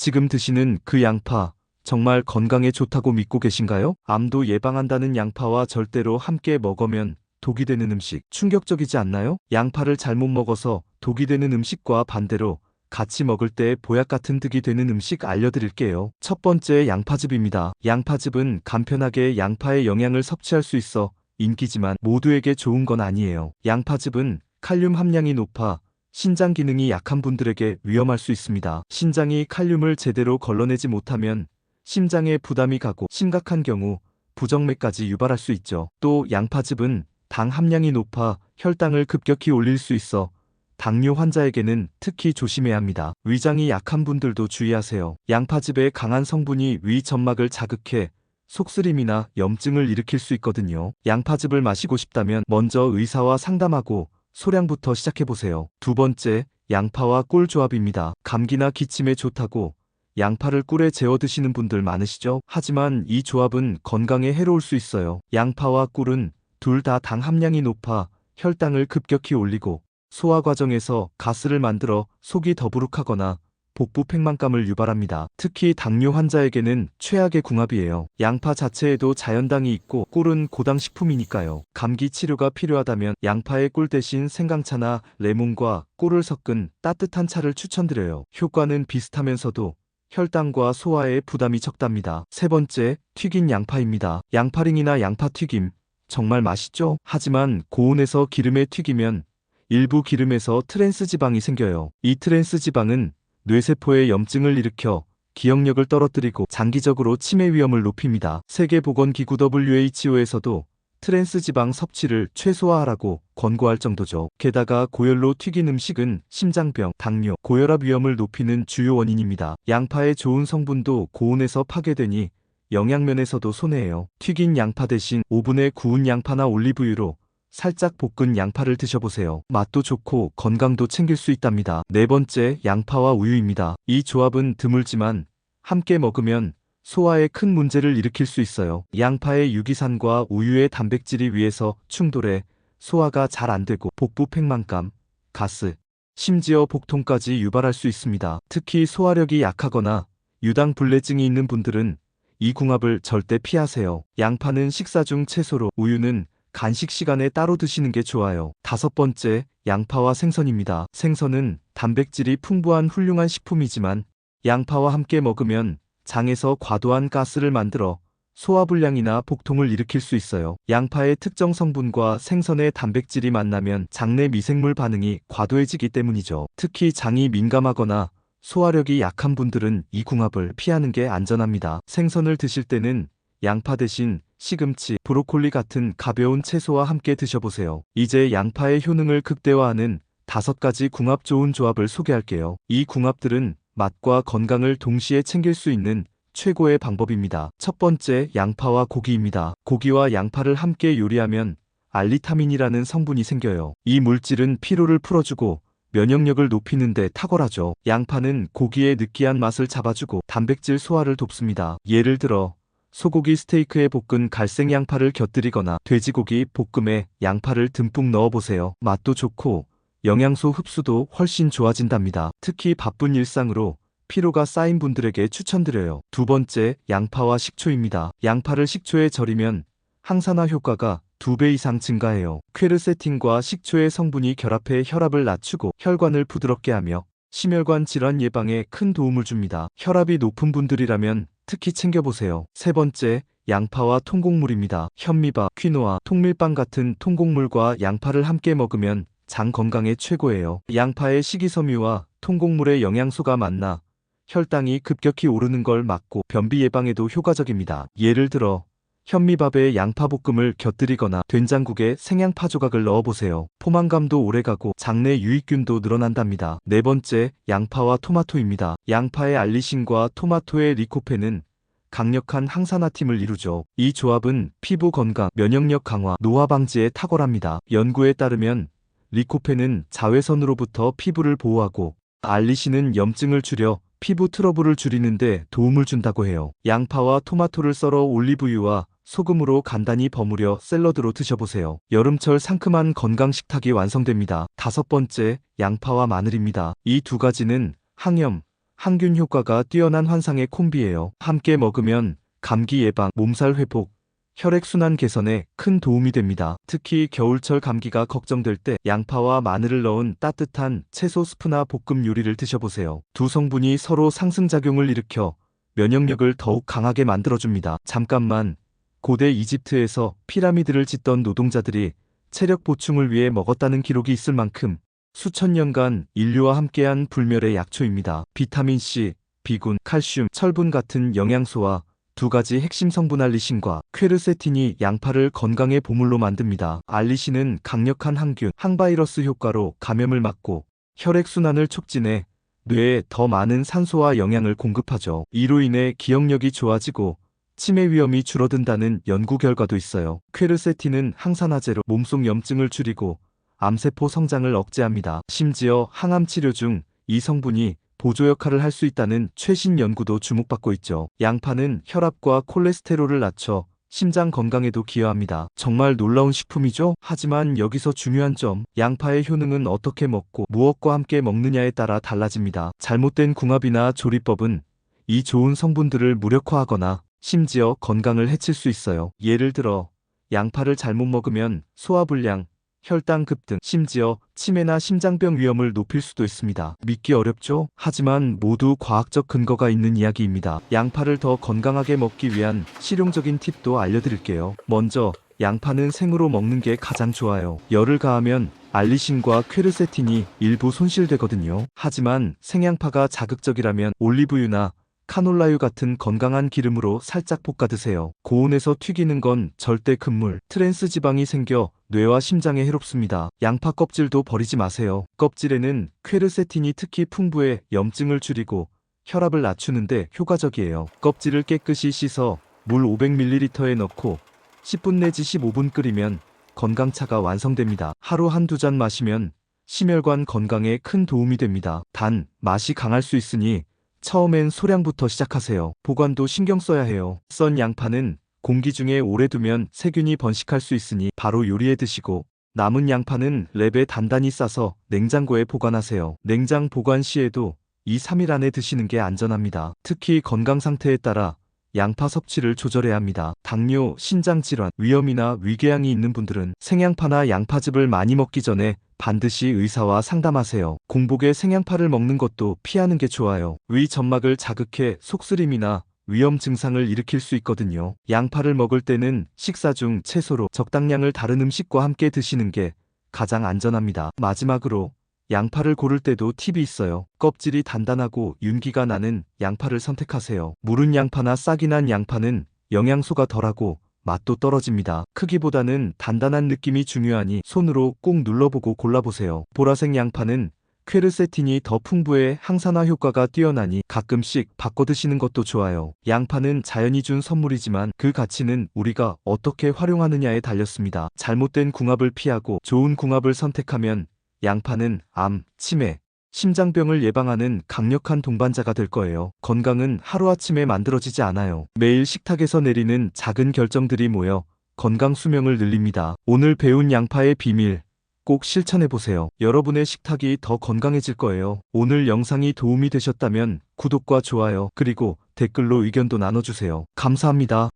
지금 드시는 그 양파, 정말 건강에 좋다고 믿고 계신가요? 암도 예방한다는 양파와 절대로 함께 먹으면 독이 되는 음식, 충격적이지 않나요? 양파를 잘못 먹어서 독이 되는 음식과 반대로 같이 먹을 때 보약 같은 득이 되는 음식 알려드릴게요. 첫 번째, 양파즙입니다. 양파즙은 간편하게 양파의 영양을 섭취할 수 있어 인기지만 모두에게 좋은 건 아니에요. 양파즙은 칼륨 함량이 높아 신장 기능이 약한 분들에게 위험할 수 있습니다. 신장이 칼륨을 제대로 걸러내지 못하면 심장에 부담이 가고 심각한 경우 부정맥까지 유발할 수 있죠. 또 양파즙은 당 함량이 높아 혈당을 급격히 올릴 수 있어 당뇨 환자에게는 특히 조심해야 합니다. 위장이 약한 분들도 주의하세요. 양파즙의 강한 성분이 위 점막을 자극해 속쓰림이나 염증을 일으킬 수 있거든요. 양파즙을 마시고 싶다면 먼저 의사와 상담하고 소량부터 시작해보세요. 두 번째, 양파와 꿀 조합입니다. 감기나 기침에 좋다고 양파를 꿀에 재워 드시는 분들 많으시죠? 하지만 이 조합은 건강에 해로울 수 있어요. 양파와 꿀은 둘 다 당 함량이 높아 혈당을 급격히 올리고 소화 과정에서 가스를 만들어 속이 더부룩하거나 복부 팽만감을 유발합니다. 특히 당뇨 환자에게는 최악의 궁합이에요. 양파 자체에도 자연당이 있고 꿀은 고당식품이니까요. 감기 치료가 필요하다면 양파에 꿀 대신 생강차나 레몬과 꿀을 섞은 따뜻한 차를 추천드려요. 효과는 비슷하면서도 혈당과 소화에 부담이 적답니다. 세 번째, 튀긴 양파입니다. 양파링이나 양파튀김, 정말 맛있죠? 하지만 고온에서 기름에 튀기면 일부 기름에서 트랜스 지방이 생겨요. 이 트랜스 지방은 뇌세포에 염증을 일으켜 기억력을 떨어뜨리고 장기적으로 치매 위험을 높입니다. 세계보건기구 WHO에서도 트랜스 지방 섭취를 최소화하라고 권고할 정도죠. 게다가 고열로 튀긴 음식은 심장병, 당뇨, 고혈압 위험을 높이는 주요 원인입니다. 양파의 좋은 성분도 고온에서 파괴되니 영양면에서도 손해예요. 튀긴 양파 대신 오븐에 구운 양파나 올리브유로 살짝 볶은 양파를 드셔보세요. 맛도 좋고 건강도 챙길 수 있답니다. 네 번째, 양파와 우유입니다. 이 조합은 드물지만 함께 먹으면 소화에 큰 문제를 일으킬 수 있어요. 양파의 유기산과 우유의 단백질이 위에서 충돌해 소화가 잘 안 되고 복부 팽만감, 가스, 심지어 복통까지 유발할 수 있습니다. 특히 소화력이 약하거나 유당불내증이 있는 분들은 이 궁합을 절대 피하세요. 양파는 식사 중 채소로, 우유는 간식 시간에 따로 드시는 게 좋아요. 다섯 번째, 양파와 생선입니다. 생선은 단백질이 풍부한 훌륭한 식품이지만 양파와 함께 먹으면 장에서 과도한 가스를 만들어 소화불량이나 복통을 일으킬 수 있어요. 양파의 특정 성분과 생선의 단백질이 만나면 장내 미생물 반응이 과도해지기 때문이죠. 특히 장이 민감하거나 소화력이 약한 분들은 이 궁합을 피하는 게 안전합니다. 생선을 드실 때는 양파 대신 시금치, 브로콜리 같은 가벼운 채소와 함께 드셔보세요. 이제 양파의 효능을 극대화하는 5가지 궁합 좋은 조합을 소개할게요. 이 궁합들은 맛과 건강을 동시에 챙길 수 있는 최고의 방법입니다. 첫 번째, 양파와 고기입니다. 고기와 양파를 함께 요리하면 알리타민이라는 성분이 생겨요. 이 물질은 피로를 풀어주고 면역력을 높이는 데 탁월하죠. 양파는 고기의 느끼한 맛을 잡아주고 단백질 소화를 돕습니다. 예를 들어 소고기 스테이크에 볶은 갈색 양파를 곁들이거나 돼지고기 볶음에 양파를 듬뿍 넣어보세요. 맛도 좋고 영양소 흡수도 훨씬 좋아진답니다. 특히 바쁜 일상으로 피로가 쌓인 분들에게 추천드려요. 두 번째, 양파와 식초입니다. 양파를 식초에 절이면 항산화 효과가 2배 이상 증가해요. 퀘르세틴과 식초의 성분이 결합해 혈압을 낮추고 혈관을 부드럽게 하며 심혈관 질환 예방에 큰 도움을 줍니다. 혈압이 높은 분들이라면 특히 챙겨보세요. 세 번째, 양파와 통곡물입니다. 현미밥, 퀴노아, 통밀빵 같은 통곡물과 양파를 함께 먹으면 장 건강에 최고예요. 양파의 식이섬유와 통곡물의 영양소가 만나 혈당이 급격히 오르는 걸 막고 변비 예방에도 효과적입니다. 예를 들어 현미밥에 양파볶음을 곁들이거나 된장국에 생양파 조각을 넣어보세요. 포만감도 오래가고 장내 유익균도 늘어난답니다. 네 번째, 양파와 토마토입니다. 양파의 알리신과 토마토의 리코펜은 강력한 항산화팀을 이루죠. 이 조합은 피부 건강, 면역력 강화, 노화 방지에 탁월합니다. 연구에 따르면 리코펜은 자외선으로부터 피부를 보호하고 알리신은 염증을 줄여 피부 트러블을 줄이는데 도움을 준다고 해요. 양파와 토마토를 썰어 올리브유와 소금으로 간단히 버무려 샐러드로 드셔보세요. 여름철 상큼한 건강 식탁이 완성됩니다. 다섯 번째, 양파와 마늘입니다. 이 2가지는 항염, 항균 효과가 뛰어난 환상의 콤비예요. 함께 먹으면 감기 예방, 몸살 회복, 혈액순환 개선에 큰 도움이 됩니다. 특히 겨울철 감기가 걱정될 때 양파와 마늘을 넣은 따뜻한 채소 스프나 볶음 요리를 드셔보세요. 두 성분이 서로 상승작용을 일으켜 면역력을 더욱 강하게 만들어줍니다. 잠깐만, 고대 이집트에서 피라미드를 짓던 노동자들이 체력 보충을 위해 먹었다는 기록이 있을 만큼 수천 년간 인류와 함께한 불멸의 약초입니다. 비타민C, 비군, 칼슘, 철분 같은 영양소와 두 가지 핵심 성분 알리신과 퀘르세틴이 양파를 건강의 보물로 만듭니다. 알리신은 강력한 항균, 항바이러스 효과로 감염을 막고 혈액순환을 촉진해 뇌에 더 많은 산소와 영양을 공급하죠. 이로 인해 기억력이 좋아지고 치매 위험이 줄어든다는 연구 결과도 있어요. 퀘르세틴은 항산화제로 몸속 염증을 줄이고 암세포 성장을 억제합니다. 심지어 항암 치료 중 이 성분이 보조 역할을 할 수 있다는 최신 연구도 주목받고 있죠. 양파는 혈압과 콜레스테롤을 낮춰 심장 건강에도 기여합니다. 정말 놀라운 식품이죠? 하지만 여기서 중요한 점, 양파의 효능은 어떻게 먹고 무엇과 함께 먹느냐에 따라 달라집니다. 잘못된 궁합이나 조리법은 이 좋은 성분들을 무력화하거나 심지어 건강을 해칠 수 있어요. 예를 들어 양파를 잘못 먹으면 소화불량, 혈당 급등, 심지어 치매나 심장병 위험을 높일 수도 있습니다. 믿기 어렵죠? 하지만 모두 과학적 근거가 있는 이야기입니다. 양파를 더 건강하게 먹기 위한 실용적인 팁도 알려드릴게요. 먼저 양파는 생으로 먹는 게 가장 좋아요. 열을 가하면 알리신과 퀘르세틴이 일부 손실되거든요. 하지만 생양파가 자극적이라면 올리브유나 카놀라유 같은 건강한 기름으로 살짝 볶아 드세요. 고온에서 튀기는 건 절대 금물, 트랜스 지방이 생겨 뇌와 심장에 해롭습니다. 양파 껍질도 버리지 마세요. 껍질에는 퀘르세틴이 특히 풍부해 염증을 줄이고 혈압을 낮추는데 효과적이에요. 껍질을 깨끗이 씻어 물 500ml에 넣고 10분 내지 15분 끓이면 건강차가 완성됩니다. 하루 한두 잔 마시면 심혈관 건강에 큰 도움이 됩니다. 단, 맛이 강할 수 있으니 처음엔 소량부터 시작하세요. 보관도 신경 써야 해요. 썬 양파는 공기 중에 오래 두면 세균이 번식할 수 있으니 바로 요리해 드시고, 남은 양파는 랩에 단단히 싸서 냉장고에 보관하세요. 냉장 보관 시에도 2, 3일 안에 드시는 게 안전합니다. 특히 건강 상태에 따라 양파 섭취를 조절해야 합니다. 당뇨, 신장질환, 위염이나 위궤양이 있는 분들은 생양파나 양파즙을 많이 먹기 전에 반드시 의사와 상담하세요. 공복에 생양파를 먹는 것도 피하는 게 좋아요. 위 점막을 자극해 속쓰림이나 위염 증상을 일으킬 수 있거든요. 양파를 먹을 때는 식사 중 채소로 적당량을 다른 음식과 함께 드시는 게 가장 안전합니다. 마지막으로 양파를 고를 때도 팁이 있어요. 껍질이 단단하고 윤기가 나는 양파를 선택하세요. 무른 양파나 싹이 난 양파는 영양소가 덜하고 맛도 떨어집니다. 크기보다는 단단한 느낌이 중요하니 손으로 꼭 눌러보고 골라보세요. 보라색 양파는 퀘르세틴이 더 풍부해 항산화 효과가 뛰어나니 가끔씩 바꿔 드시는 것도 좋아요. 양파는 자연이 준 선물이지만 그 가치는 우리가 어떻게 활용하느냐에 달렸습니다. 잘못된 궁합을 피하고 좋은 궁합을 선택하면 양파는 암, 치매, 심장병을 예방하는 강력한 동반자가 될 거예요. 건강은 하루아침에 만들어지지 않아요. 매일 식탁에서 내리는 작은 결정들이 모여 건강 수명을 늘립니다. 오늘 배운 양파의 비밀 꼭 실천해보세요. 여러분의 식탁이 더 건강해질 거예요. 오늘 영상이 도움이 되셨다면 구독과 좋아요 그리고 댓글로 의견도 나눠주세요. 감사합니다.